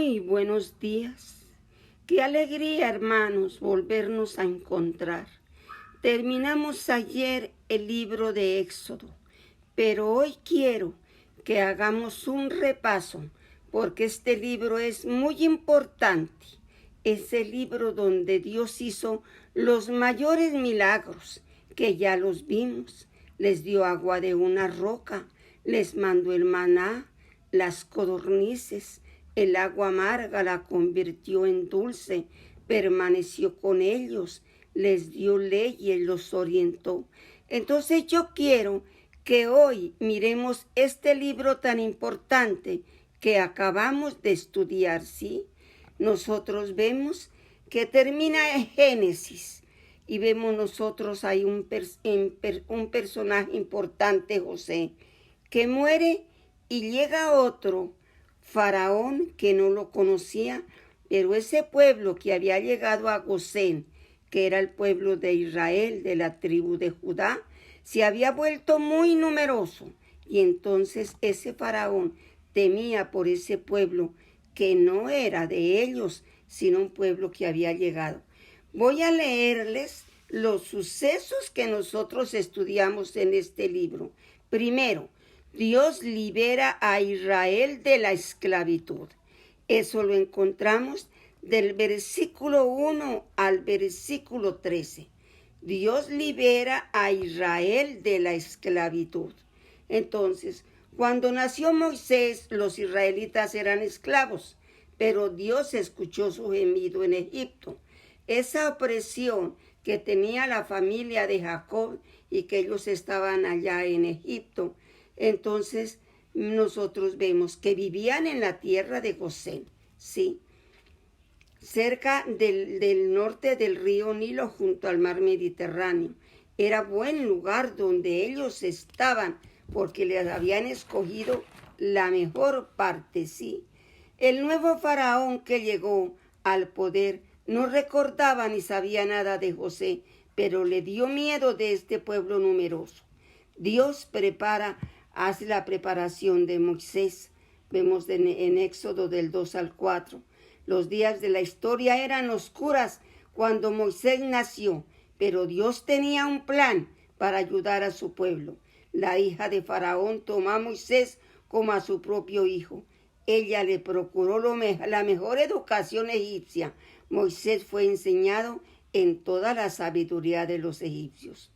Muy buenos días. Qué alegría, hermanos, volvernos a encontrar. Terminamos ayer el libro de Éxodo, pero hoy quiero que hagamos un repaso, porque este libro es muy importante. Es el libro donde Dios hizo los mayores milagros, que ya los vimos. Les dio agua de una roca, les mandó el maná, las codornices, el agua amarga la convirtió en dulce, permaneció con ellos, les dio leyes, los orientó. Entonces yo quiero que hoy miremos este libro tan importante que acabamos de estudiar, ¿sí? Nosotros vemos que termina en Génesis y vemos nosotros hay un personaje importante, José, que muere y llega otro, Faraón, que no lo conocía, pero ese pueblo que había llegado a Gosén, que era el pueblo de Israel, de la tribu de Judá, se había vuelto muy numeroso. Y entonces ese Faraón temía por ese pueblo que no era de ellos, sino un pueblo que había llegado. Voy a leerles los sucesos que nosotros estudiamos en este libro. Primero, Dios libera a Israel de la esclavitud. Eso lo encontramos del versículo 1 al versículo 13. Dios libera a Israel de la esclavitud. Entonces, cuando nació Moisés, los israelitas eran esclavos, pero Dios escuchó su gemido en Egipto. Esa opresión que tenía la familia de Jacob y que ellos estaban allá en Egipto, entonces nosotros vemos que vivían en la tierra de Gosén, ¿sí? Cerca del norte del río Nilo junto al mar Mediterráneo. Era buen lugar donde ellos estaban porque les habían escogido la mejor parte, ¿sí? El nuevo faraón que llegó al poder no recordaba ni sabía nada de José, pero le dio miedo de este pueblo numeroso. Dios hace la preparación de Moisés. Vemos en Éxodo del 2 al 4. Los días de la historia eran oscuras cuando Moisés nació, pero Dios tenía un plan para ayudar a su pueblo. La hija de Faraón tomó a Moisés como a su propio hijo. Ella le procuró la mejor educación egipcia. Moisés fue enseñado en toda la sabiduría de los egipcios.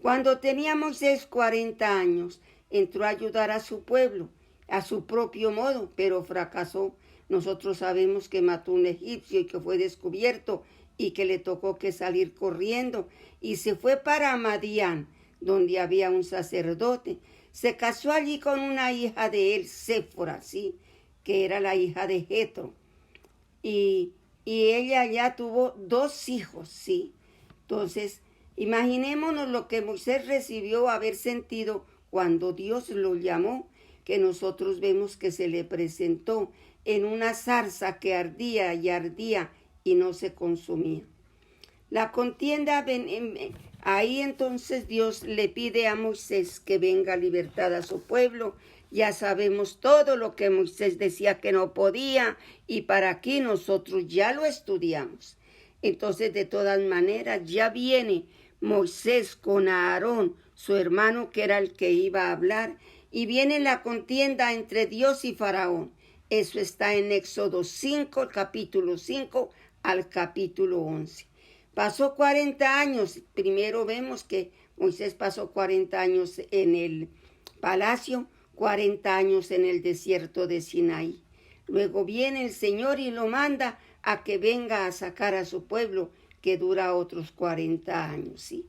Cuando tenía Moisés 40 años, entró a ayudar a su pueblo, a su propio modo, pero fracasó. Nosotros sabemos que mató a un egipcio y que fue descubierto y que le tocó que salir corriendo y se fue para Madián, donde había un sacerdote. Se casó allí con una hija de él, Séfora, ¿sí? Que era la hija de Jetro. Y ella ya tuvo 2 hijos, ¿sí? Entonces, imaginémonos lo que Moisés recibió haber sentido cuando Dios lo llamó, que nosotros vemos que se le presentó en una zarza que ardía y no se consumía. La contienda, ahí entonces Dios le pide a Moisés que venga a libertad a su pueblo. Ya sabemos todo lo que Moisés decía que no podía y para aquí nosotros ya lo estudiamos. Entonces, de todas maneras, ya viene Moisés con Aarón, su hermano que era el que iba a hablar, y viene la contienda entre Dios y Faraón. Eso está en Éxodo 5, capítulo 5 al capítulo 11. Pasó 40 años. Primero vemos que Moisés pasó 40 años en el palacio, 40 años en el desierto de Sinaí. Luego viene el Señor y lo manda a que venga a sacar a su pueblo, que dura otros 40 años, ¿sí?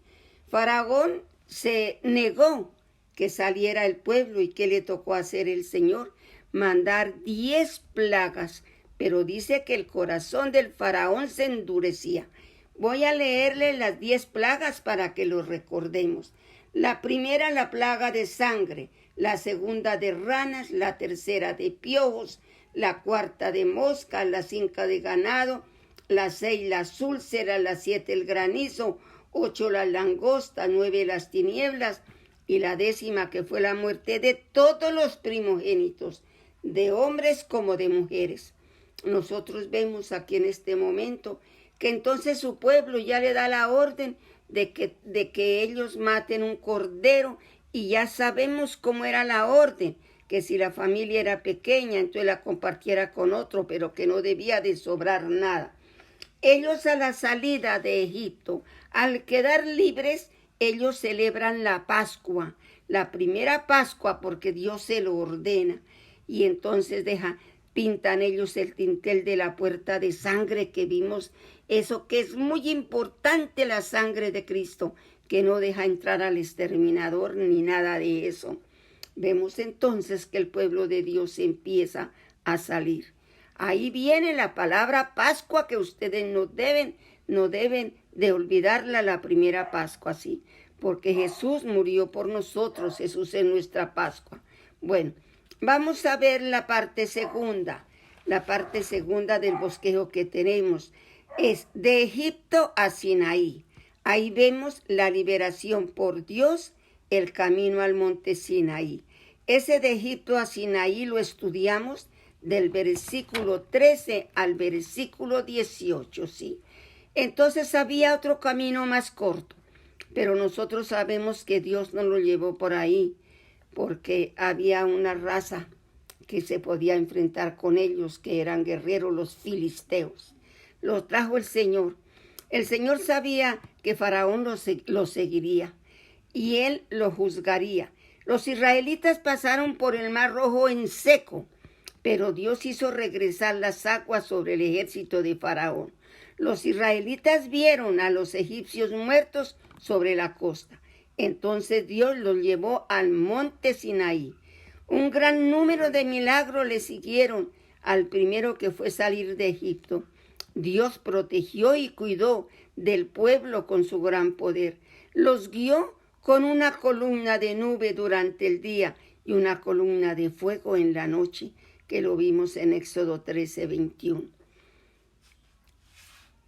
Faraón se negó que saliera el pueblo y ¿qué le tocó hacer el Señor? Mandar 10 plagas, pero dice que el corazón del faraón se endurecía. Voy a leerle las 10 plagas para que lo recordemos. La primera, la plaga de sangre, la segunda de ranas, la tercera de piojos, la cuarta de moscas, la 5 de ganado, la 6 las úlceras, la 7 el granizo, 8 las langostas, 9 las tinieblas y la 10ª que fue la muerte de todos los primogénitos, de hombres como de mujeres. nosotros vemos aquí en este momento que entonces su pueblo ya le da la orden de que ellos maten un cordero, y ya sabemos cómo era la orden, que si la familia era pequeña, entonces la compartiera con otro, pero que no debía de sobrar nada. Ellos a la salida de Egipto, al quedar libres, ellos celebran la Pascua, la primera Pascua, porque Dios se lo ordena. Y entonces pintan ellos el dintel de la puerta de sangre, que vimos eso, que es muy importante, la sangre de Cristo, que no deja entrar al exterminador ni nada de eso. Vemos entonces que el pueblo de Dios empieza a salir. Ahí viene la palabra Pascua, que ustedes no deben de olvidarla, la primera Pascua, sí, porque Jesús murió por nosotros, Jesús es nuestra Pascua. Bueno, vamos a ver la parte segunda del bosquejo que tenemos, es de Egipto a Sinaí. Ahí vemos la liberación por Dios, el camino al monte Sinaí. Ese de Egipto a Sinaí lo estudiamos del versículo 13 al versículo 18, ¿sí? Entonces había otro camino más corto, pero nosotros sabemos que Dios no lo llevó por ahí, porque había una raza que se podía enfrentar con ellos, que eran guerreros, los filisteos. Los trajo el Señor. El Señor sabía que Faraón lo seguiría y él lo juzgaría. Los israelitas pasaron por el Mar Rojo en seco, pero Dios hizo regresar las aguas sobre el ejército de Faraón. Los israelitas vieron a los egipcios muertos sobre la costa. Entonces Dios los llevó al monte Sinaí. Un gran número de milagros le siguieron al primero que fue salir de Egipto. Dios protegió y cuidó del pueblo con su gran poder. Los guió con una columna de nube durante el día y una columna de fuego en la noche, que lo vimos en Éxodo 13:21.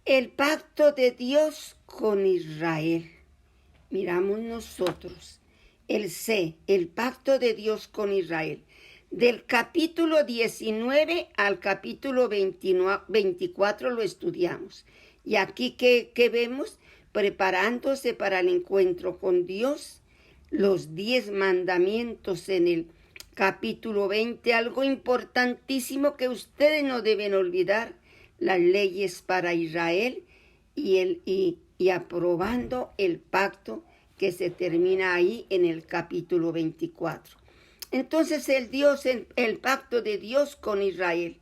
El pacto de Dios con Israel. Miramos nosotros el pacto de Dios con Israel. Del capítulo 19 al capítulo 24 lo estudiamos. Y aquí que vemos, preparándose para el encuentro con Dios, los 10 mandamientos en el capítulo 20, algo importantísimo que ustedes no deben olvidar, las leyes para Israel y aprobando el pacto que se termina ahí en el capítulo 24. Entonces el pacto de Dios con Israel.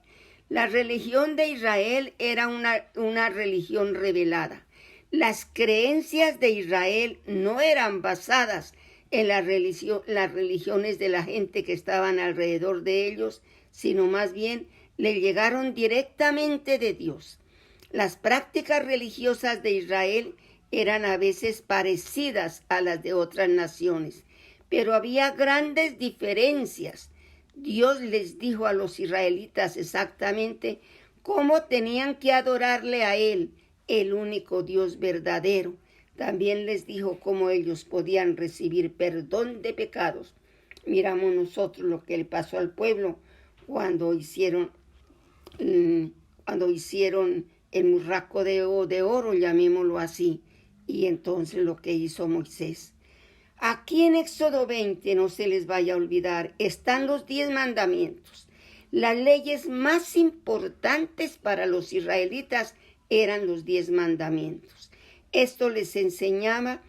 La religión de Israel era una religión revelada. Las creencias de Israel no eran basadas en las religiones de la gente que estaban alrededor de ellos, sino más bien le llegaron directamente de Dios. Las prácticas religiosas de Israel eran a veces parecidas a las de otras naciones, pero había grandes diferencias. Dios les dijo a los israelitas exactamente cómo tenían que adorarle a Él, el único Dios verdadero. También les dijo cómo ellos podían recibir perdón de pecados. Miramos nosotros lo que le pasó al pueblo cuando hicieron el murraco de oro, llamémoslo así, y entonces lo que hizo Moisés. Aquí en Éxodo 20, no se les vaya a olvidar, están los 10 mandamientos. Las leyes más importantes para los israelitas eran los 10 mandamientos. Esto les enseñaba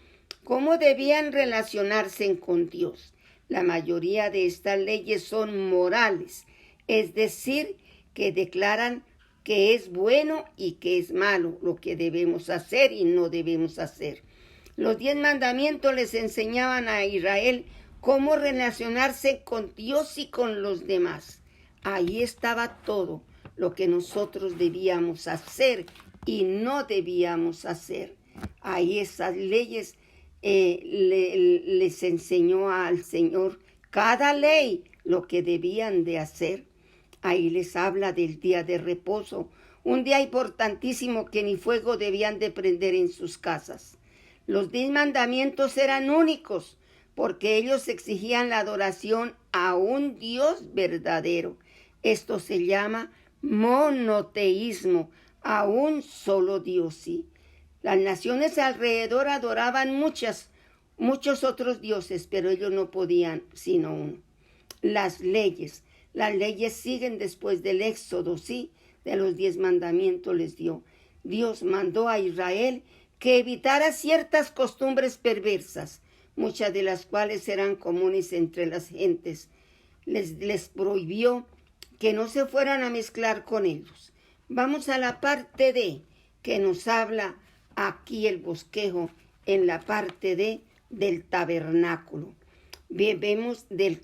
cómo debían relacionarse con Dios. La mayoría de estas leyes son morales, es decir, que declaran que es bueno y que es malo, lo que debemos hacer y no debemos hacer. Los 10 mandamientos les enseñaban a Israel cómo relacionarse con Dios y con los demás. Ahí estaba todo lo que nosotros debíamos hacer y no debíamos hacer. Ahí esas leyes les enseñó al Señor cada ley lo que debían de hacer. Ahí les habla del día de reposo, un día importantísimo que ni fuego debían de prender en sus casas. Los 10 mandamientos eran únicos porque ellos exigían la adoración a un Dios verdadero. Esto se llama monoteísmo, a un solo Dios, sí. Las naciones alrededor adoraban muchos otros dioses, pero ellos no podían sino uno. Las leyes siguen después del Éxodo, sí, de los 10 mandamientos les dio. Dios mandó a Israel que evitara ciertas costumbres perversas, muchas de las cuales eran comunes entre las gentes. Les prohibió que no se fueran a mezclar con ellos. Vamos a la parte D, que nos habla aquí el bosquejo, en la parte D del tabernáculo. Vemos del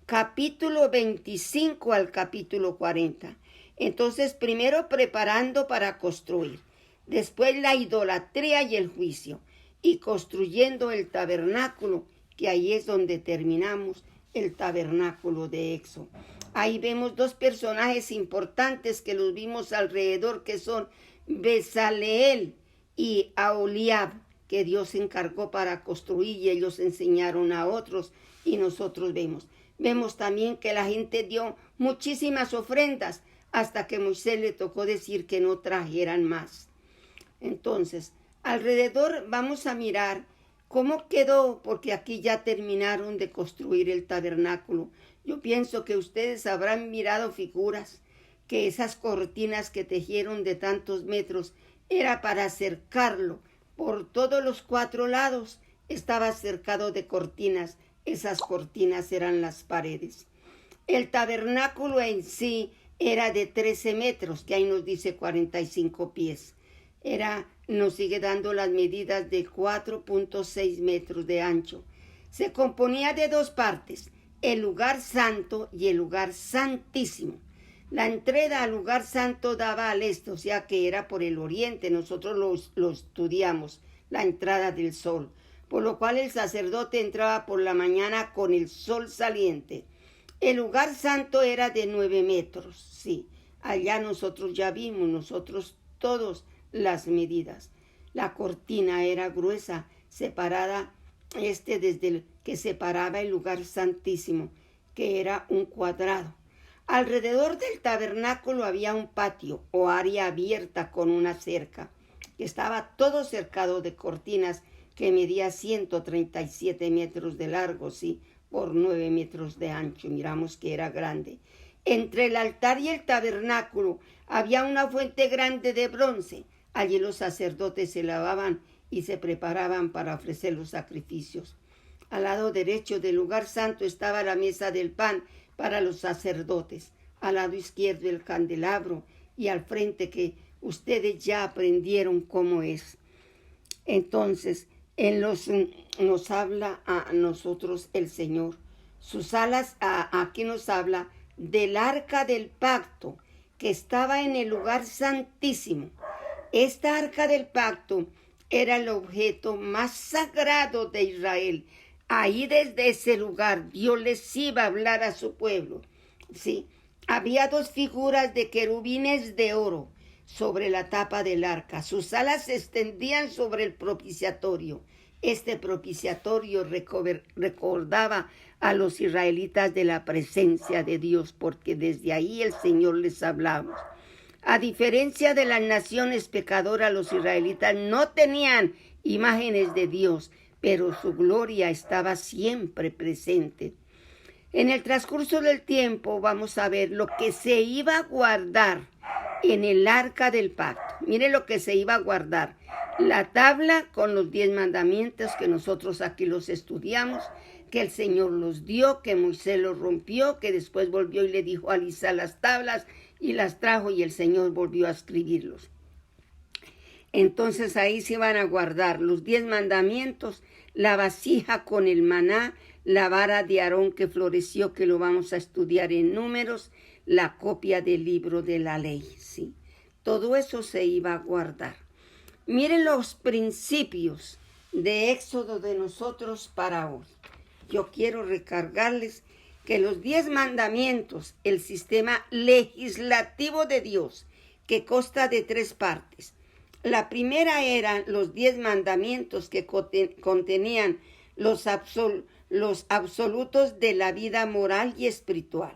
capítulo 25 al capítulo 40. Entonces, primero preparando para construir, después la idolatría y el juicio, y construyendo el tabernáculo, que ahí es donde terminamos el tabernáculo de Éxodo. Ahí vemos 2 personajes importantes que los vimos alrededor, que son Bezaleel y Aholiab, que Dios encargó para construir y ellos enseñaron a otros, y nosotros vemos también que la gente dio muchísimas ofrendas hasta que Moisés le tocó decir que no trajeran más. Entonces, alrededor vamos a mirar cómo quedó, porque aquí ya terminaron de construir el tabernáculo. Yo pienso que ustedes habrán mirado figuras, que esas cortinas que tejieron de tantos metros era para cercarlo. Por todos los 4 lados estaba cercado de cortinas. Esas cortinas eran las paredes. El tabernáculo en sí era de 13 metros, que ahí nos dice 45 pies. Nos sigue dando las medidas de 4.6 metros de ancho. Se componía de 2 partes, el lugar santo y el lugar santísimo. La entrada al lugar santo daba al este, o sea que era por el oriente. Nosotros lo estudiamos, la entrada del sol, por lo cual el sacerdote entraba por la mañana con el sol saliente. El lugar santo era de 9 metros, sí. Allá nosotros ya vimos, nosotros todos, las medidas. La cortina era gruesa, separada desde el que separaba el lugar santísimo, que era un cuadrado. Alrededor del tabernáculo había un patio o área abierta con una cerca, que estaba todo cercado de cortinas, que medía 137 metros de largo, sí, por 9 metros de ancho. Miramos que era grande. Entre el altar y el tabernáculo había una fuente grande de bronce. Allí los sacerdotes se lavaban y se preparaban para ofrecer los sacrificios. Al lado derecho del lugar santo estaba la mesa del pan para los sacerdotes. Al lado izquierdo el candelabro y al frente, que ustedes ya aprendieron cómo es. Entonces, nos habla a nosotros el Señor. Sus alas, aquí nos habla del arca del pacto, que estaba en el lugar santísimo. Esta arca del pacto era el objeto más sagrado de Israel. Ahí, desde ese lugar, Dios les iba a hablar a su pueblo. Sí, había 2 figuras de querubines de oro sobre la tapa del arca. Sus alas se extendían sobre el propiciatorio. Este propiciatorio recordaba a los israelitas de la presencia de Dios, porque desde ahí el Señor les hablaba. A diferencia de las naciones pecadoras, los israelitas no tenían imágenes de Dios, pero su gloria estaba siempre presente. En el transcurso del tiempo vamos a ver lo que se iba a guardar en el arca del pacto. Mire lo que se iba a guardar. La tabla con los 10 mandamientos, que nosotros aquí los estudiamos, que el Señor los dio, que Moisés los rompió, que después volvió y le dijo a alisar las tablas y las trajo, y el Señor volvió a escribirlos. Entonces ahí se iban a guardar los 10 mandamientos, la vasija con el maná, la vara de Aarón que floreció, que lo vamos a estudiar en Números, la copia del libro de la ley, ¿sí? Todo eso se iba a guardar. Miren los principios de Éxodo de nosotros para hoy. Yo quiero recargarles que los 10 mandamientos, el sistema legislativo de Dios, que consta de 3 partes. La primera eran los 10 mandamientos que contenían los absolutos de la vida moral y espiritual.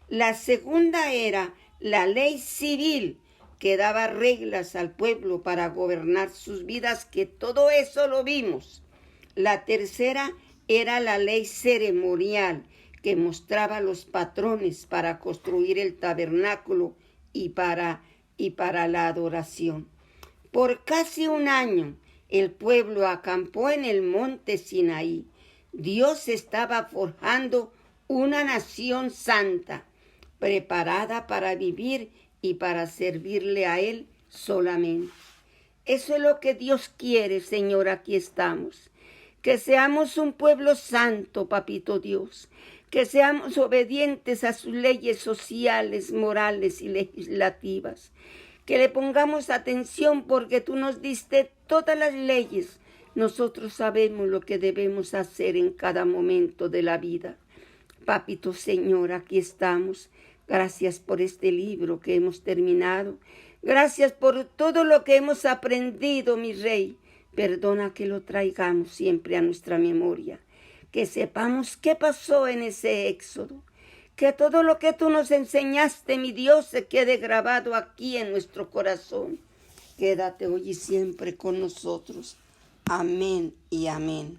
La segunda era la ley civil que daba reglas al pueblo para gobernar sus vidas, que todo eso lo vimos. La tercera era la ley ceremonial, que mostraba los patrones para construir el tabernáculo y para la adoración. Por casi un año el pueblo acampó en el monte Sinaí. Dios estaba forjando una nación santa, preparada para vivir y para servirle a Él solamente. Eso es lo que Dios quiere, Señor, aquí estamos. Que seamos un pueblo santo, Papito Dios. Que seamos obedientes a sus leyes sociales, morales y legislativas. Que le pongamos atención porque tú nos diste todas las leyes. Nosotros sabemos lo que debemos hacer en cada momento de la vida. Papito Señor, aquí estamos. Gracias por este libro que hemos terminado. Gracias por todo lo que hemos aprendido, mi Rey. Perdona que lo traigamos siempre a nuestra memoria. Que sepamos qué pasó en ese éxodo. Que todo lo que tú nos enseñaste, mi Dios, se quede grabado aquí en nuestro corazón. Quédate hoy y siempre con nosotros. Amén y amén.